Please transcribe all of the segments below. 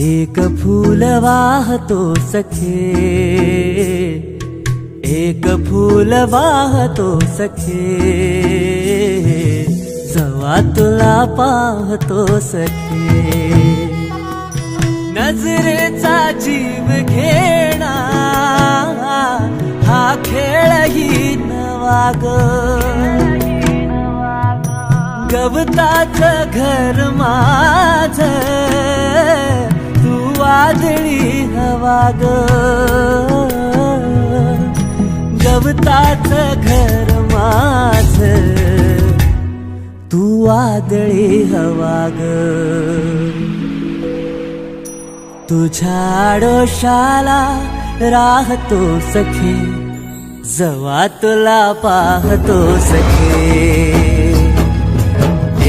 एक फूल वाहतो सखे, एक फूल वाहतो सखे, जवा तुला पाहतो सखे, नजरेचा जीव घेणा हा खेळही नवा ग, गवताचं घर माझं तू वादळी हवा ग, गवताचं घर माझं तू वादळी हवा ग, तुझ्या आडोशाला राहतो सखे, जवा तुला पाहतो सखे,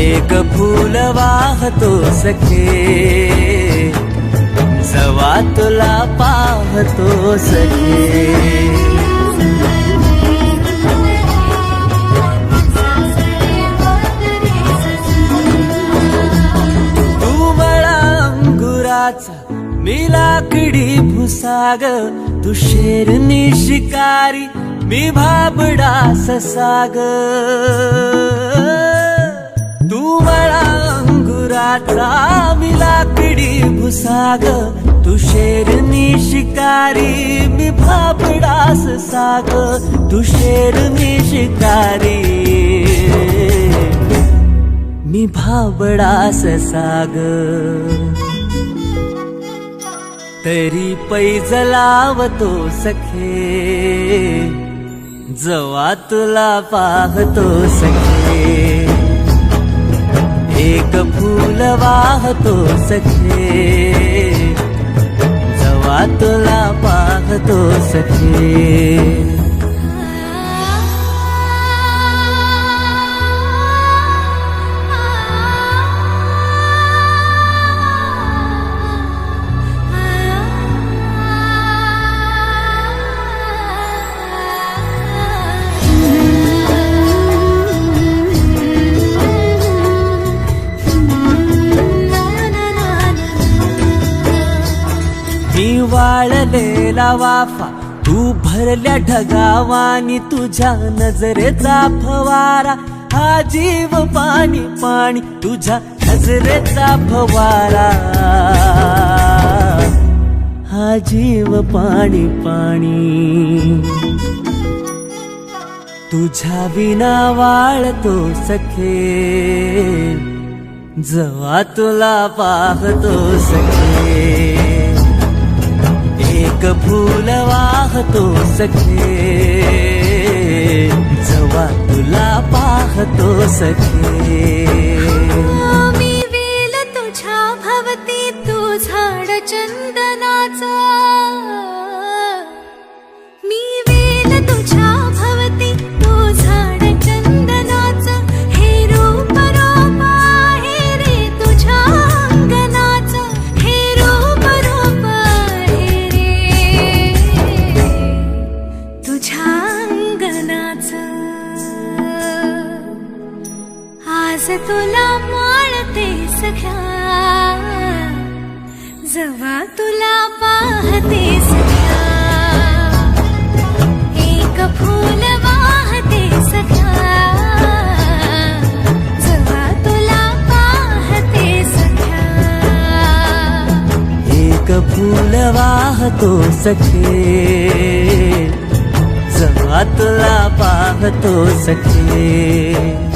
एक फूल वाहतो सखे, जवा तुला पाहतो सखे, तू मला अंगुराचा मी लाकडी भुसाग, तू शेरनी शिकारी मी भाबडा ससाग, तू मला अंगुराचा मी लाकडी भुसाग, तू शेरनी शिकारी मी भाबडा ससाग, तू शेरनी शिकारी मी भाबडा ससाग, तरी पैज लावतो सखे, जवा तुला पाहतो सखे, एक फूल वाहतो सखे, जवा तुला पाहतो सखे, मी वाळलेला वाफा तू भरल्या ढगावानी, तुझ्या नजरेचा फवारा हा जीव पाणी पाणी, तुझ्या नजरेचा फवारा हा जीव पाणी पाणी, तुझ्या विना वाळतो सखे, जवा तुला पाहतो सखे, एक फूल वाहतो सखे, जवा तुला पाहतो सखे, मी वेल तुझ्या भवती तू झाड चंदनाचा, मी वेल तुझ्या भवती तू झाड चंदनाचा, हे रूप रूप आहे रे तुझ्या अंगणाचं, हे रूप रूप आहे रे आज तुला माळते सख्या, जवा तुला पाहते सख्या, एक फूल वाहते सख्या, जवा तुला पाहते सख्या. एक फूल वाहतो सखे, जेव्हा तुला पाहतो सखे.